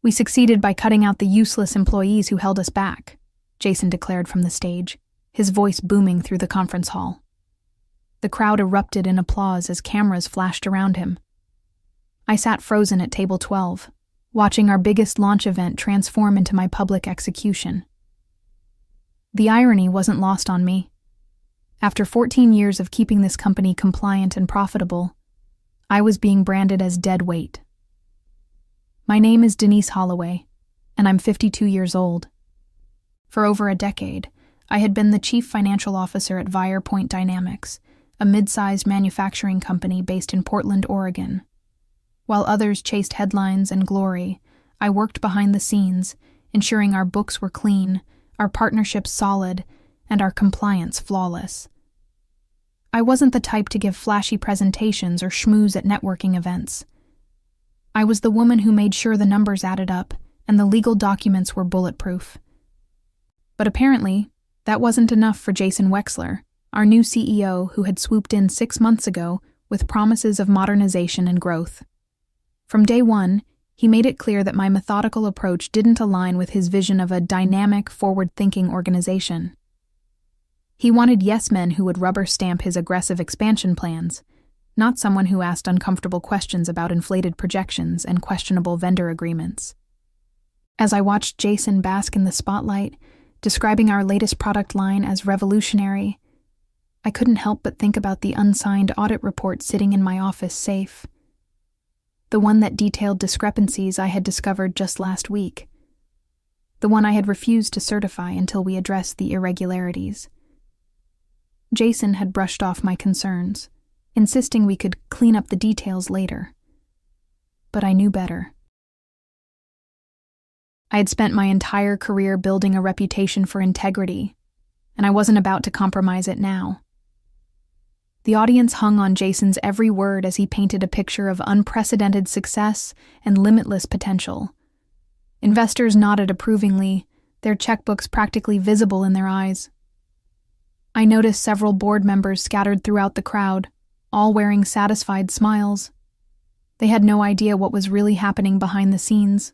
"We succeeded by cutting out the useless employees who held us back," Jason declared from the stage, his voice booming through the conference hall. The crowd erupted in applause as cameras flashed around him. I sat frozen at table 12, watching our biggest launch event transform into my public execution. The irony wasn't lost on me. After 14 years of keeping this company compliant and profitable, I was being branded as dead weight. My name is Denise Holloway, and I'm 52 years old. For over a decade, I had been the chief financial officer at Virepoint Dynamics, a mid-sized manufacturing company based in Portland, Oregon. While others chased headlines and glory, I worked behind the scenes, ensuring our books were clean, our partnerships solid, and our compliance flawless. I wasn't the type to give flashy presentations or schmooze at networking events. I was the woman who made sure the numbers added up and the legal documents were bulletproof. But apparently, that wasn't enough for Jason Wexler, our new CEO who had swooped in 6 months ago with promises of modernization and growth. From day one, he made it clear that my methodical approach didn't align with his vision of a dynamic, forward-thinking organization. He wanted yes-men who would rubber stamp his aggressive expansion plans, not someone who asked uncomfortable questions about inflated projections and questionable vendor agreements. As I watched Jason bask in the spotlight, describing our latest product line as revolutionary, I couldn't help but think about the unsigned audit report sitting in my office safe. The one that detailed discrepancies I had discovered just last week. The one I had refused to certify until we addressed the irregularities. Jason had brushed off my concerns, insisting we could clean up the details later. But I knew better. I had spent my entire career building a reputation for integrity, and I wasn't about to compromise it now. The audience hung on Jason's every word as he painted a picture of unprecedented success and limitless potential. Investors nodded approvingly, their checkbooks practically visible in their eyes. I noticed several board members scattered throughout the crowd, all wearing satisfied smiles. They had no idea what was really happening behind the scenes.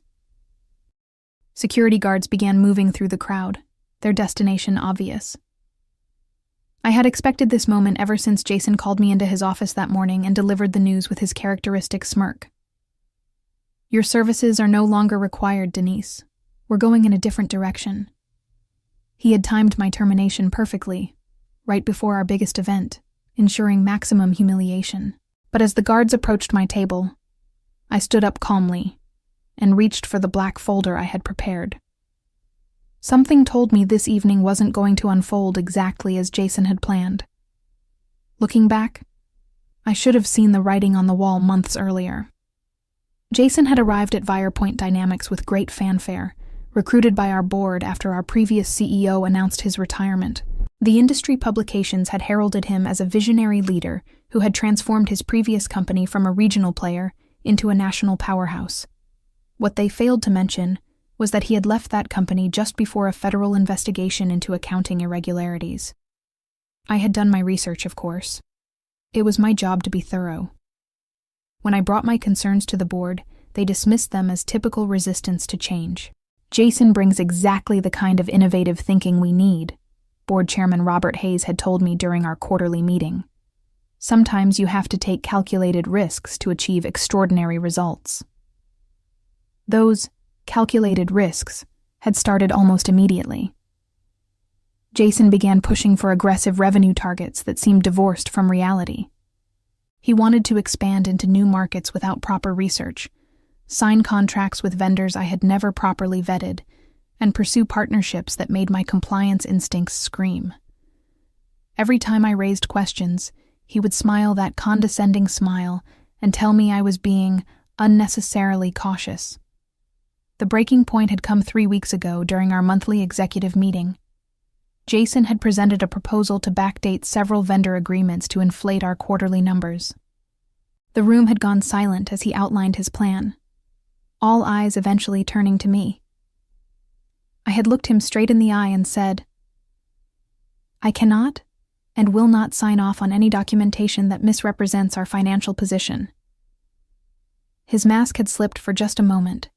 Security guards began moving through the crowd, their destination obvious. I had expected this moment ever since Jason called me into his office that morning and delivered the news with his characteristic smirk. "Your services are no longer required, Denise. We're going in a different direction." He had timed my termination perfectly, right before our biggest event, ensuring maximum humiliation. But as the guards approached my table, I stood up calmly and reached for the black folder I had prepared. Something told me this evening wasn't going to unfold exactly as Jason had planned. Looking back, I should have seen the writing on the wall months earlier. Jason had arrived at Virepoint Dynamics with great fanfare, recruited by our board after our previous CEO announced his retirement. The industry publications had heralded him as a visionary leader who had transformed his previous company from a regional player into a national powerhouse. What they failed to mention was that he had left that company just before a federal investigation into accounting irregularities. I had done my research, of course. It was my job to be thorough. When I brought my concerns to the board, they dismissed them as typical resistance to change. "Jason brings exactly the kind of innovative thinking we need," Board Chairman Robert Hayes had told me during our quarterly meeting. "Sometimes you have to take calculated risks to achieve extraordinary results." Those calculated risks had started almost immediately. Jason began pushing for aggressive revenue targets that seemed divorced from reality. He wanted to expand into new markets without proper research, sign contracts with vendors I had never properly vetted, and pursue partnerships that made my compliance instincts scream. Every time I raised questions, he would smile that condescending smile and tell me I was being unnecessarily cautious. The breaking point had come 3 weeks ago during our monthly executive meeting. Jason had presented a proposal to backdate several vendor agreements to inflate our quarterly numbers. The room had gone silent as he outlined his plan, all eyes eventually turning to me. I had looked him straight in the eye and said, "I cannot and will not sign off on any documentation that misrepresents our financial position." His mask had slipped for just a moment,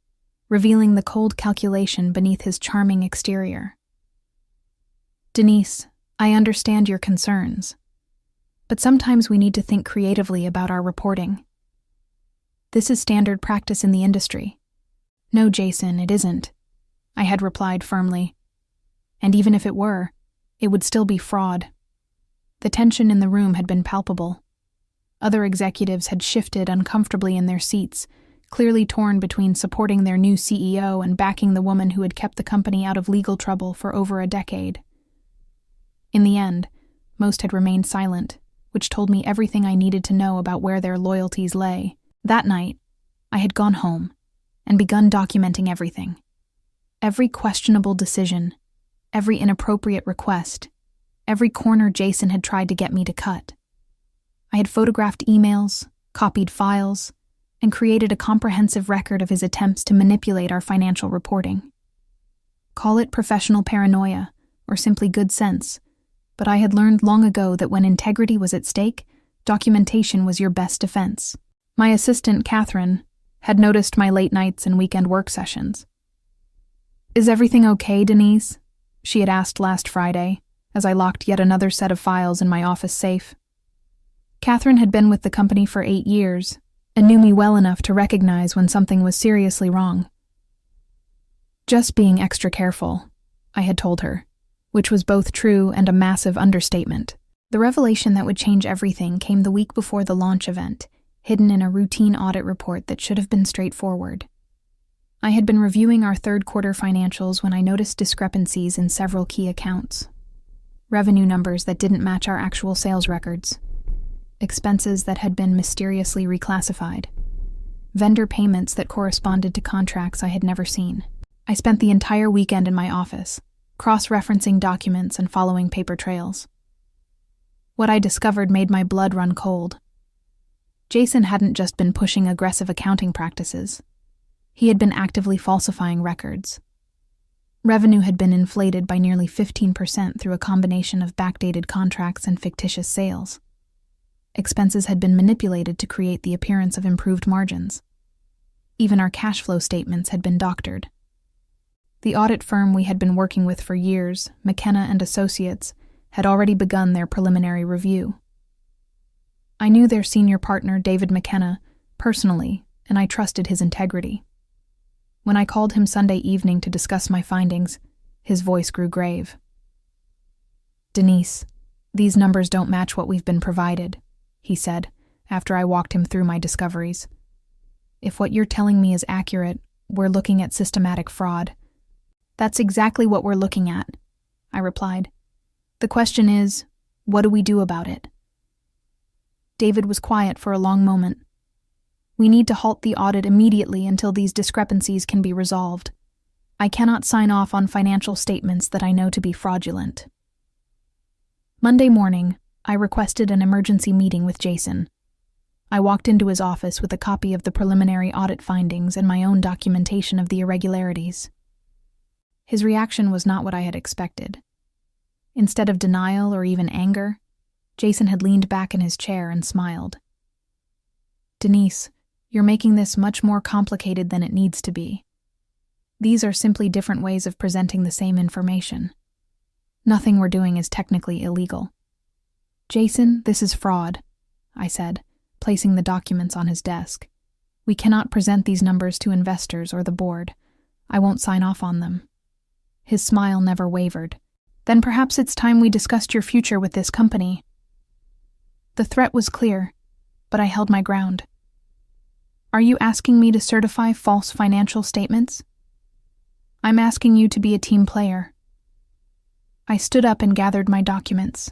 revealing the cold calculation beneath his charming exterior. "Denise, I understand your concerns, but sometimes we need to think creatively about our reporting. This is standard practice in the industry." "No, Jason, it isn't," I had replied firmly. "And even if it were, it would still be fraud." The tension in the room had been palpable. Other executives had shifted uncomfortably in their seats, clearly torn between supporting their new CEO and backing the woman who had kept the company out of legal trouble for over a decade. In the end, most had remained silent, which told me everything I needed to know about where their loyalties lay. That night, I had gone home and begun documenting everything. Every questionable decision, every inappropriate request, every corner Jason had tried to get me to cut. I had photographed emails, copied files, and created a comprehensive record of his attempts to manipulate our financial reporting. Call it professional paranoia or simply good sense, but I had learned long ago that when integrity was at stake, documentation was your best defense. My assistant, Catherine, had noticed my late nights and weekend work sessions. "Is everything okay, Denise?" she had asked last Friday, as I locked yet another set of files in my office safe. Catherine had been with the company for 8 years and knew me well enough to recognize when something was seriously wrong. "Just being extra careful," I had told her, which was both true and a massive understatement. The revelation that would change everything came the week before the launch event, hidden in a routine audit report that should have been straightforward. I had been reviewing our third-quarter financials when I noticed discrepancies in several key accounts. Revenue numbers that didn't match our actual sales records. Expenses that had been mysteriously reclassified. Vendor payments that corresponded to contracts I had never seen. I spent the entire weekend in my office, cross-referencing documents and following paper trails. What I discovered made my blood run cold. Jason hadn't just been pushing aggressive accounting practices. He had been actively falsifying records. Revenue had been inflated by nearly 15% through a combination of backdated contracts and fictitious sales. Expenses had been manipulated to create the appearance of improved margins. Even our cash flow statements had been doctored. The audit firm we had been working with for years, McKenna and Associates, had already begun their preliminary review. I knew their senior partner, David McKenna, personally, and I trusted his integrity. When I called him Sunday evening to discuss my findings, his voice grew grave. "Denise, these numbers don't match what we've been provided," he said, after I walked him through my discoveries. "If what you're telling me is accurate, we're looking at systematic fraud." "That's exactly what we're looking at," I replied. "The question is, what do we do about it?" David was quiet for a long moment. "We need to halt the audit immediately until these discrepancies can be resolved. I cannot sign off on financial statements that I know to be fraudulent." Monday morning, I requested an emergency meeting with Jason. I walked into his office with a copy of the preliminary audit findings and my own documentation of the irregularities. His reaction was not what I had expected. Instead of denial or even anger, Jason had leaned back in his chair and smiled. "Denise, you're making this much more complicated than it needs to be. These are simply different ways of presenting the same information. Nothing we're doing is technically illegal." "Jason, this is fraud," I said, placing the documents on his desk. "We cannot present these numbers to investors or the board. I won't sign off on them." His smile never wavered. "Then perhaps it's time we discussed your future with this company." The threat was clear, but I held my ground. "Are you asking me to certify false financial statements?" "I'm asking you to be a team player." I stood up and gathered my documents.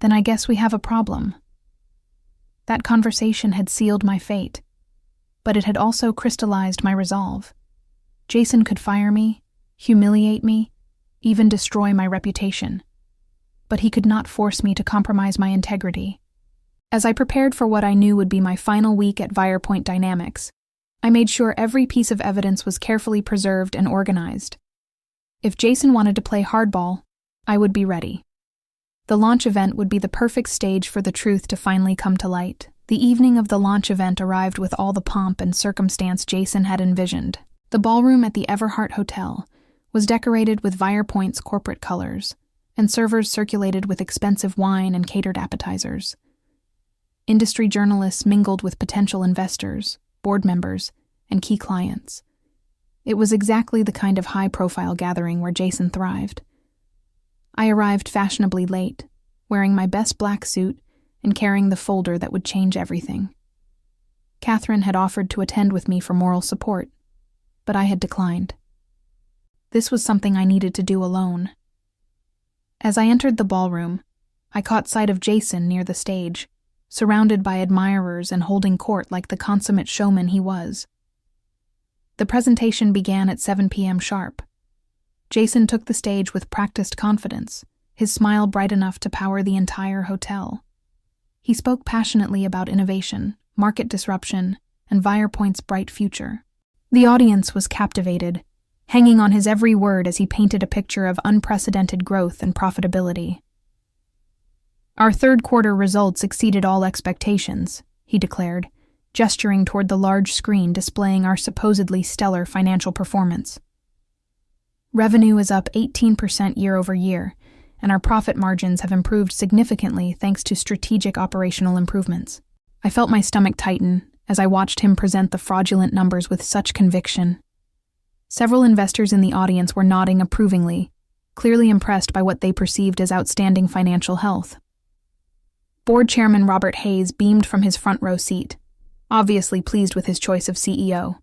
"Then I guess we have a problem." That conversation had sealed my fate, but it had also crystallized my resolve. Jason could fire me, humiliate me, even destroy my reputation. But he could not force me to compromise my integrity. As I prepared for what I knew would be my final week at Virepoint Dynamics, I made sure every piece of evidence was carefully preserved and organized. If Jason wanted to play hardball, I would be ready. The launch event would be the perfect stage for the truth to finally come to light. The evening of the launch event arrived with all the pomp and circumstance Jason had envisioned. The ballroom at the Everhart Hotel was decorated with Virepoint's corporate colors, and servers circulated with expensive wine and catered appetizers. Industry journalists mingled with potential investors, board members, and key clients. It was exactly the kind of high-profile gathering where Jason thrived. I arrived fashionably late, wearing my best black suit and carrying the folder that would change everything. Catherine had offered to attend with me for moral support, but I had declined. This was something I needed to do alone. As I entered the ballroom, I caught sight of Jason near the stage, surrounded by admirers and holding court like the consummate showman he was. The presentation began at 7 p.m. sharp. Jason took the stage with practiced confidence, his smile bright enough to power the entire hotel. He spoke passionately about innovation, market disruption, and Virepoint's bright future. The audience was captivated, hanging on his every word as he painted a picture of unprecedented growth and profitability. "Our third quarter results exceeded all expectations," he declared, gesturing toward the large screen displaying our supposedly stellar financial performance. "Revenue is up 18% year over year, and our profit margins have improved significantly thanks to strategic operational improvements." I felt my stomach tighten as I watched him present the fraudulent numbers with such conviction. Several investors in the audience were nodding approvingly, clearly impressed by what they perceived as outstanding financial health. Board Chairman Robert Hayes beamed from his front row seat, obviously pleased with his choice of CEO.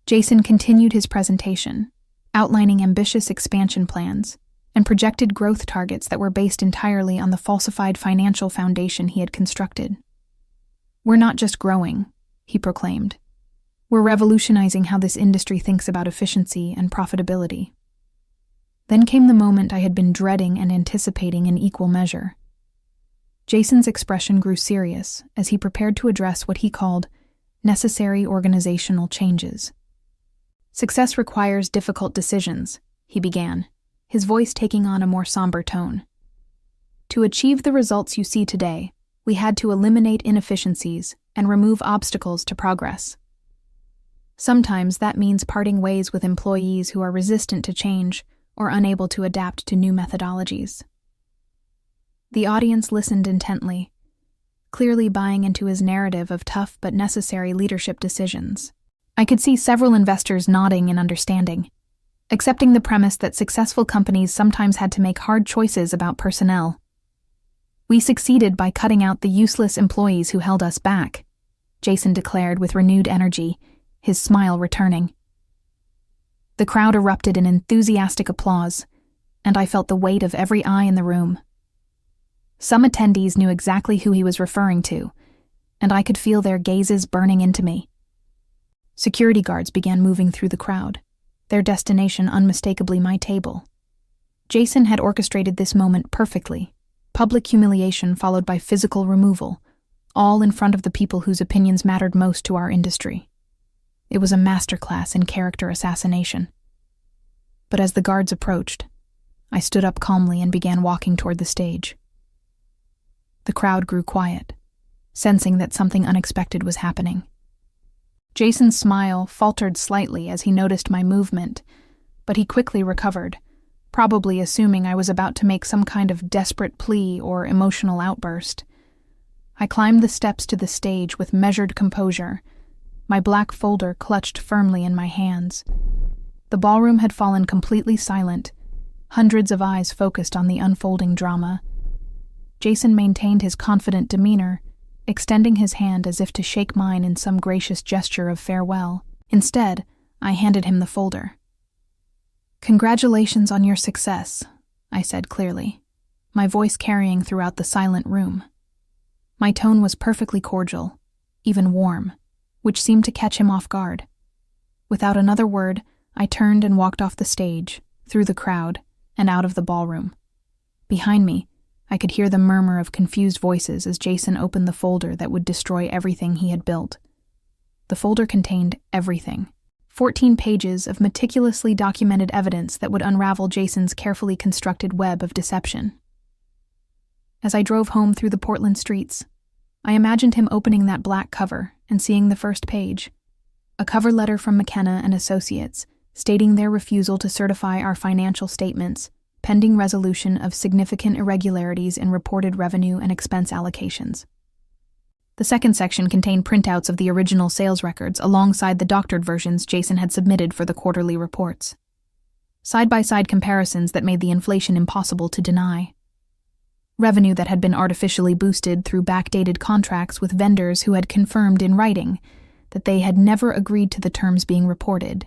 Jason continued his presentation, outlining ambitious expansion plans and projected growth targets that were based entirely on the falsified financial foundation he had constructed. "We're not just growing," he proclaimed. "We're revolutionizing how this industry thinks about efficiency and profitability." Then came the moment I had been dreading and anticipating in equal measure. Jason's expression grew serious as he prepared to address what he called necessary organizational changes. "Success requires difficult decisions," he began, his voice taking on a more somber tone. "To achieve the results you see today, we had to eliminate inefficiencies and remove obstacles to progress. Sometimes that means parting ways with employees who are resistant to change or unable to adapt to new methodologies." The audience listened intently, clearly buying into his narrative of tough but necessary leadership decisions. I could see several investors nodding in understanding, accepting the premise that successful companies sometimes had to make hard choices about personnel. "We succeeded by cutting out the useless employees who held us back," Jason declared with renewed energy, his smile returning. The crowd erupted in enthusiastic applause, and I felt the weight of every eye in the room. Some attendees knew exactly who he was referring to, and I could feel their gazes burning into me. Security guards began moving through the crowd, their destination unmistakably my table. Jason had orchestrated this moment perfectly, public humiliation followed by physical removal, all in front of the people whose opinions mattered most to our industry. It was a masterclass in character assassination. But as the guards approached, I stood up calmly and began walking toward the stage. The crowd grew quiet, sensing that something unexpected was happening. Jason's smile faltered slightly as he noticed my movement, but he quickly recovered, probably assuming I was about to make some kind of desperate plea or emotional outburst. I climbed the steps to the stage with measured composure, my black folder clutched firmly in my hands. The ballroom had fallen completely silent, hundreds of eyes focused on the unfolding drama. Jason maintained his confident demeanor, extending his hand as if to shake mine in some gracious gesture of farewell. Instead, I handed him the folder. "Congratulations on your success," I said clearly, my voice carrying throughout the silent room. My tone was perfectly cordial, even warm, which seemed to catch him off guard. Without another word, I turned and walked off the stage, through the crowd, and out of the ballroom. Behind me, I could hear the murmur of confused voices as Jason opened the folder that would destroy everything he had built. The folder contained everything. 14 pages of meticulously documented evidence that would unravel Jason's carefully constructed web of deception. As I drove home through the Portland streets, I imagined him opening that black cover and seeing the first page. A cover letter from McKenna and Associates stating their refusal to certify our financial statements, pending resolution of significant irregularities in reported revenue and expense allocations. The second section contained printouts of the original sales records alongside the doctored versions Jason had submitted for the quarterly reports. Side-by-side comparisons that made the inflation impossible to deny. Revenue that had been artificially boosted through backdated contracts with vendors who had confirmed in writing that they had never agreed to the terms being reported.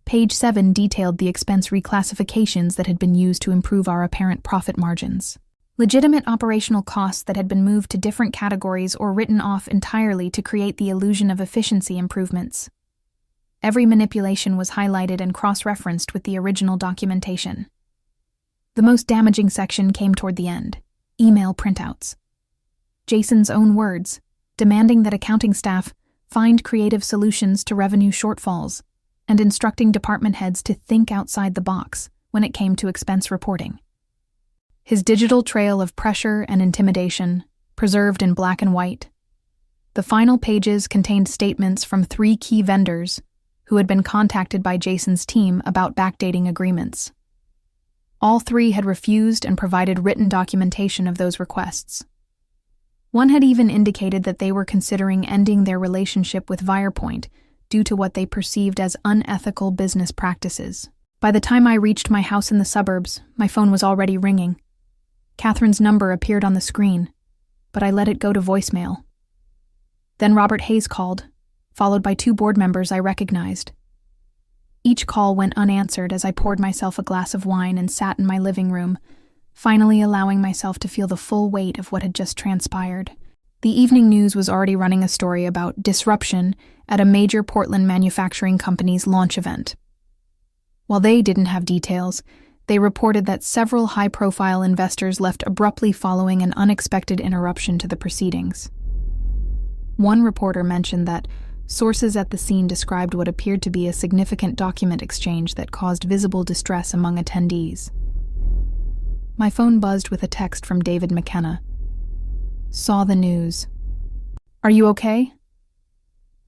Page 7 detailed the expense reclassifications that had been used to improve our apparent profit margins. Legitimate operational costs that had been moved to different categories or written off entirely to create the illusion of efficiency improvements. Every manipulation was highlighted and cross-referenced with the original documentation. The most damaging section came toward the end: email printouts. Jason's own words, demanding that accounting staff find creative solutions to revenue shortfalls and instructing department heads to think outside the box when it came to expense reporting. His digital trail of pressure and intimidation, preserved in black and white. The final pages contained statements from 3 key vendors who had been contacted by Jason's team about backdating agreements. All 3 had refused and provided written documentation of those requests. One had even indicated that they were considering ending their relationship with Virepoint due to what they perceived as unethical business practices. By the time I reached my house in the suburbs, my phone was already ringing. Catherine's number appeared on the screen, but I let it go to voicemail. Then Robert Hayes called, followed by 2 board members I recognized. Each call went unanswered as I poured myself a glass of wine and sat in my living room, finally allowing myself to feel the full weight of what had just transpired. The evening news was already running a story about disruption at a major Portland manufacturing company's launch event. While they didn't have details, they reported that several high-profile investors left abruptly following an unexpected interruption to the proceedings. One reporter mentioned that sources at the scene described what appeared to be a significant document exchange that caused visible distress among attendees. My phone buzzed with a text from David McKenna. Saw the news. Are you okay?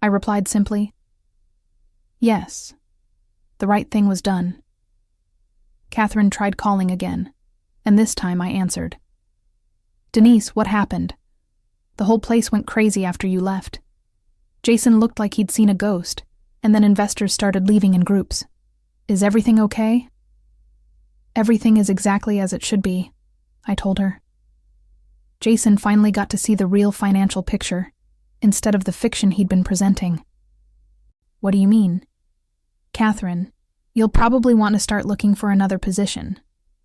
I replied simply. Yes. The right thing was done. Catherine tried calling again, and this time I answered. Denise, what happened? The whole place went crazy after you left. Jason looked like he'd seen a ghost, and then investors started leaving in groups. Is everything okay? Everything is exactly as it should be, I told her. Jason finally got to see the real financial picture, instead of the fiction he'd been presenting. What do you mean? Catherine, you'll probably want to start looking for another position.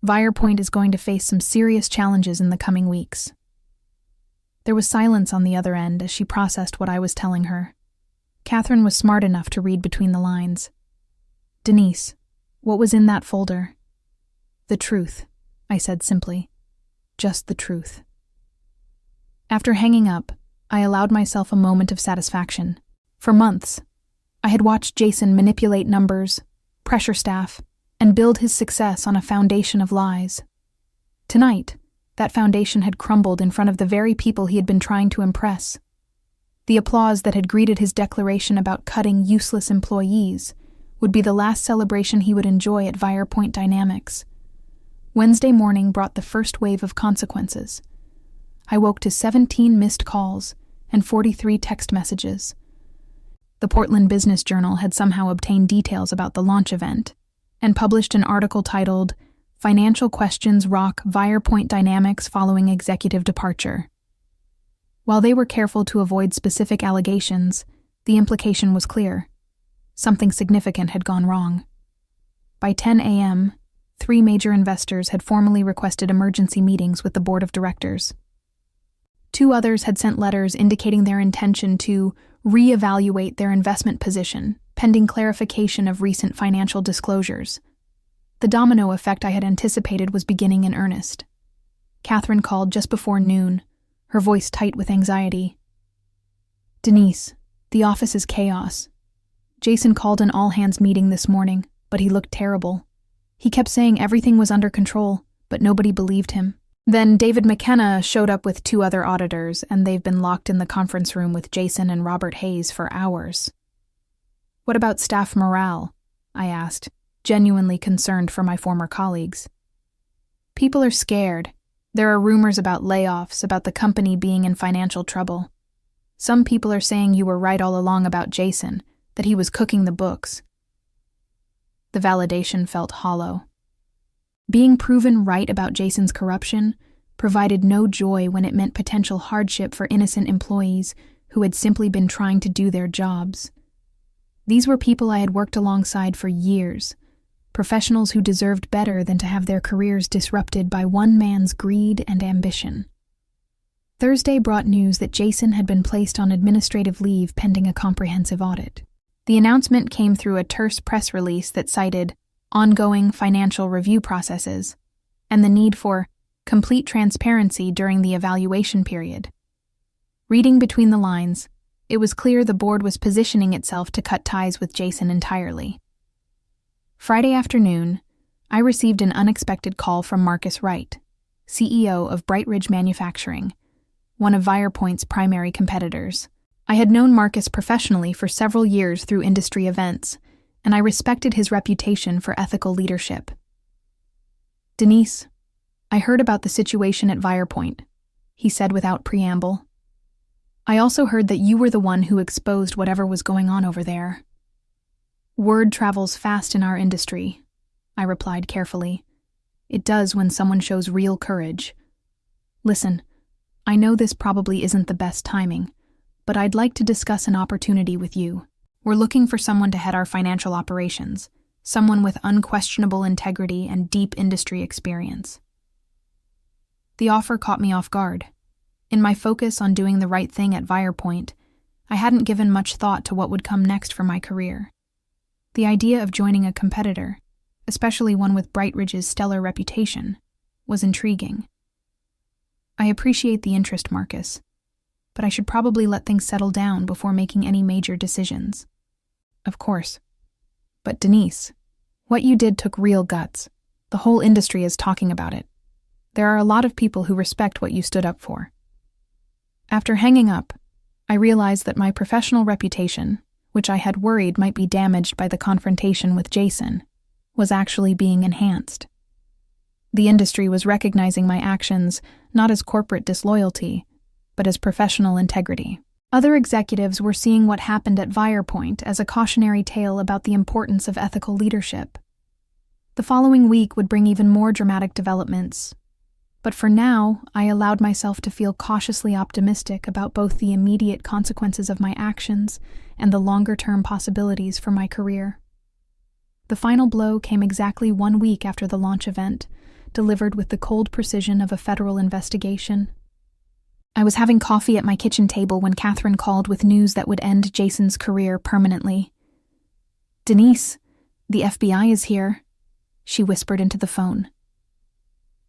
Virepoint is going to face some serious challenges in the coming weeks. There was silence on the other end as she processed what I was telling her. Catherine was smart enough to read between the lines. Denise, what was in that folder? The truth, I said simply. Just the truth. After hanging up, I allowed myself a moment of satisfaction. For months, I had watched Jason manipulate numbers, pressure staff, and build his success on a foundation of lies. Tonight, that foundation had crumbled in front of the very people he had been trying to impress. The applause that had greeted his declaration about cutting useless employees would be the last celebration he would enjoy at Virepoint Dynamics. Wednesday morning brought the first wave of consequences. I woke to 17 missed calls and 43 text messages. The Portland Business Journal had somehow obtained details about the launch event and published an article titled, Financial Questions Rock Virepoint Dynamics Following Executive Departure. While they were careful to avoid specific allegations, the implication was clear. Something significant had gone wrong. By 10 a.m., 3 major investors had formally requested emergency meetings with the board of directors. 2 others had sent letters indicating their intention to reevaluate their investment position, pending clarification of recent financial disclosures. The domino effect I had anticipated was beginning in earnest. Catherine called just before noon, her voice tight with anxiety. Denise, the office is chaos. Jason called an all-hands meeting this morning, but he looked terrible. He kept saying everything was under control, but nobody believed him. Then David McKenna showed up with 2 other auditors, and they've been locked in the conference room with Jason and Robert Hayes for hours. What about staff morale? I asked, genuinely concerned for my former colleagues. People are scared. There are rumors about layoffs, about the company being in financial trouble. Some people are saying you were right all along about Jason, that he was cooking the books. The validation felt hollow. Being proven right about Jason's corruption provided no joy when it meant potential hardship for innocent employees who had simply been trying to do their jobs. These were people I had worked alongside for years, professionals who deserved better than to have their careers disrupted by one man's greed and ambition. Thursday brought news that Jason had been placed on administrative leave pending a comprehensive audit. The announcement came through a terse press release that cited ongoing financial review processes and the need for complete transparency during the evaluation period. Reading between the lines, it was clear the board was positioning itself to cut ties with Jason entirely. Friday afternoon, I received an unexpected call from Marcus Wright, CEO of Bright Ridge Manufacturing, one of VirePoint's primary competitors. I had known Marcus professionally for several years through industry events, and I respected his reputation for ethical leadership. "Denise, I heard about the situation at VirePoint," he said without preamble. "I also heard that you were the one who exposed whatever was going on over there." "Word travels fast in our industry," I replied carefully. "It does when someone shows real courage. Listen, I know this probably isn't the best timing, but I'd like to discuss an opportunity with you. We're looking for someone to head our financial operations, someone with unquestionable integrity and deep industry experience." The offer caught me off guard. In my focus on doing the right thing at VirePoint, I hadn't given much thought to what would come next for my career. The idea of joining a competitor, especially one with Bright Ridge's stellar reputation, was intriguing. "I appreciate the interest, Marcus, but I should probably let things settle down before making any major decisions." "Of course. But Denise, what you did took real guts. The whole industry is talking about it. There are a lot of people who respect what you stood up for." After hanging up, I realized that my professional reputation, which I had worried might be damaged by the confrontation with Jason, was actually being enhanced. The industry was recognizing my actions not as corporate disloyalty, but as professional integrity. Other executives were seeing what happened at VirePoint as a cautionary tale about the importance of ethical leadership. The following week would bring even more dramatic developments, but for now, I allowed myself to feel cautiously optimistic about both the immediate consequences of my actions and the longer-term possibilities for my career. The final blow came exactly 1 week after the launch event, delivered with the cold precision of a federal investigation. I was having coffee at my kitchen table when Catherine called with news that would end Jason's career permanently. "Denise, the FBI is here," she whispered into the phone.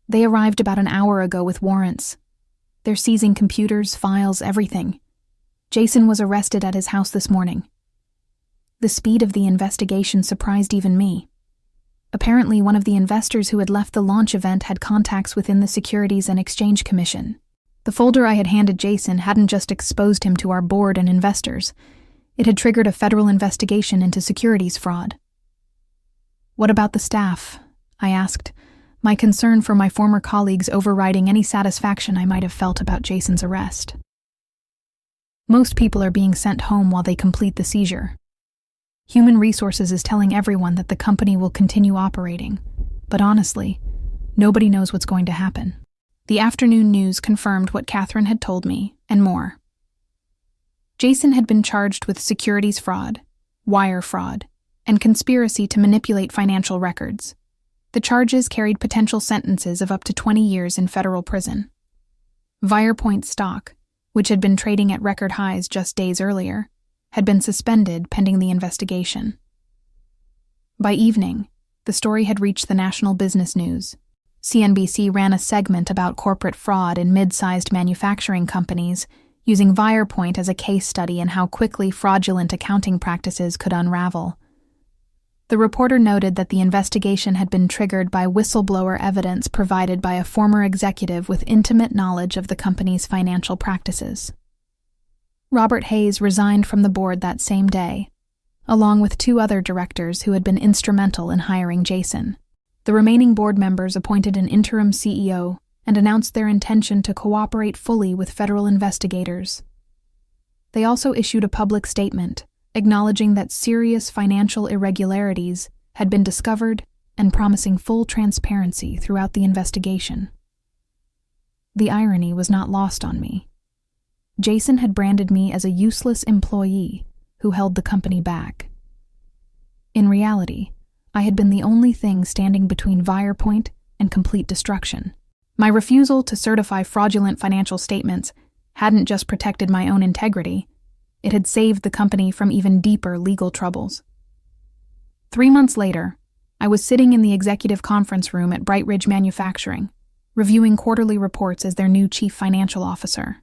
"They arrived about an hour ago with warrants. They're seizing computers, files, everything. Jason was arrested at his house this morning." The speed of the investigation surprised even me. Apparently, one of the investors who had left the launch event had contacts within the Securities and Exchange Commission. The folder I had handed Jason hadn't just exposed him to our board and investors. It had triggered a federal investigation into securities fraud. "What about the staff?" I asked, my concern for my former colleagues overriding any satisfaction I might have felt about Jason's arrest. "Most people are being sent home while they complete the seizure. Human Resources is telling everyone that the company will continue operating, but honestly, nobody knows what's going to happen." The afternoon news confirmed what Catherine had told me, and more. Jason had been charged with securities fraud, wire fraud, and conspiracy to manipulate financial records. The charges carried potential sentences of up to 20 years in federal prison. VirePoint stock, which had been trading at record highs just days earlier, had been suspended pending the investigation. By evening, the story had reached the national business news. CNBC ran a segment about corporate fraud in mid-sized manufacturing companies, using VirePoint as a case study in how quickly fraudulent accounting practices could unravel. The reporter noted that the investigation had been triggered by whistleblower evidence provided by a former executive with intimate knowledge of the company's financial practices. Robert Hayes resigned from the board that same day, along with 2 other directors who had been instrumental in hiring Jason. The remaining board members appointed an interim CEO and announced their intention to cooperate fully with federal investigators. They also issued a public statement acknowledging that serious financial irregularities had been discovered and promising full transparency throughout the investigation. The irony was not lost on me. Jason had branded me as a useless employee who held the company back. In reality, I had been the only thing standing between Virepoint and complete destruction. My refusal to certify fraudulent financial statements hadn't just protected my own integrity, it had saved the company from even deeper legal troubles. 3 months later, I was sitting in the executive conference room at Bright Ridge Manufacturing, reviewing quarterly reports as their new chief financial officer.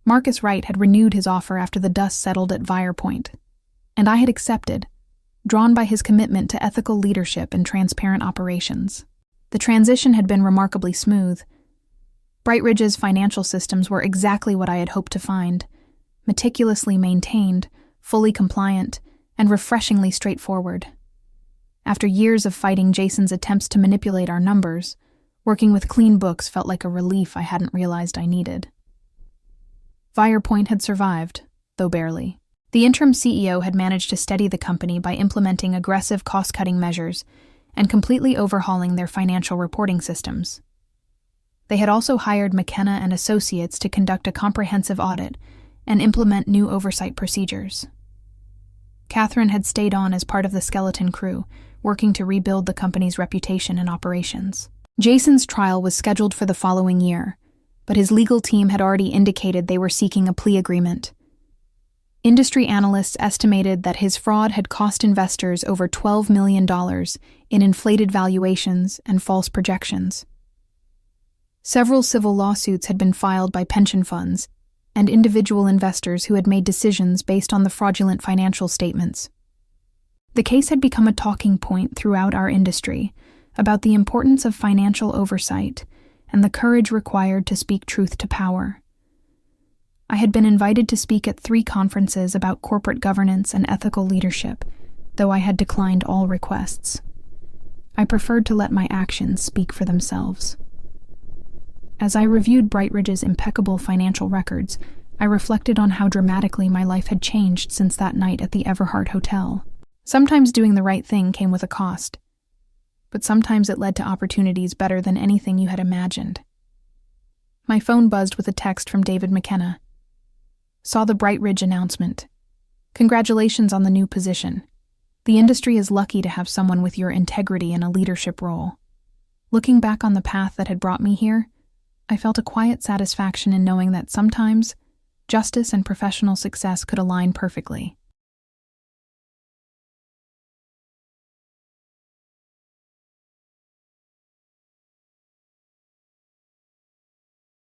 Marcus Wright had renewed his offer after the dust settled at Virepoint, and I had accepted, drawn by his commitment to ethical leadership and transparent operations. The transition had been remarkably smooth. Bright Ridge's financial systems were exactly what I had hoped to find: meticulously maintained, fully compliant, and refreshingly straightforward. After years of fighting Jason's attempts to manipulate our numbers, working with clean books felt like a relief I hadn't realized I needed. Virepoint had survived, though barely. The interim CEO had managed to steady the company by implementing aggressive cost-cutting measures and completely overhauling their financial reporting systems. They had also hired McKenna and Associates to conduct a comprehensive audit and implement new oversight procedures. Catherine had stayed on as part of the skeleton crew, working to rebuild the company's reputation and operations. Jason's trial was scheduled for the following year, but his legal team had already indicated they were seeking a plea agreement. Industry analysts estimated that his fraud had cost investors over $12 million in inflated valuations and false projections. Several civil lawsuits had been filed by pension funds and individual investors who had made decisions based on the fraudulent financial statements. The case had become a talking point throughout our industry about the importance of financial oversight and the courage required to speak truth to power. I had been invited to speak at 3 conferences about corporate governance and ethical leadership, though I had declined all requests. I preferred to let my actions speak for themselves. As I reviewed Bright Ridge's impeccable financial records, I reflected on how dramatically my life had changed since that night at the Everhart Hotel. Sometimes doing the right thing came with a cost, but sometimes it led to opportunities better than anything you had imagined. My phone buzzed with a text from David McKenna. Saw the Bright Ridge announcement. Congratulations on the new position. The industry is lucky to have someone with your integrity in a leadership role. Looking back on the path that had brought me here, I felt a quiet satisfaction in knowing that sometimes justice and professional success could align perfectly.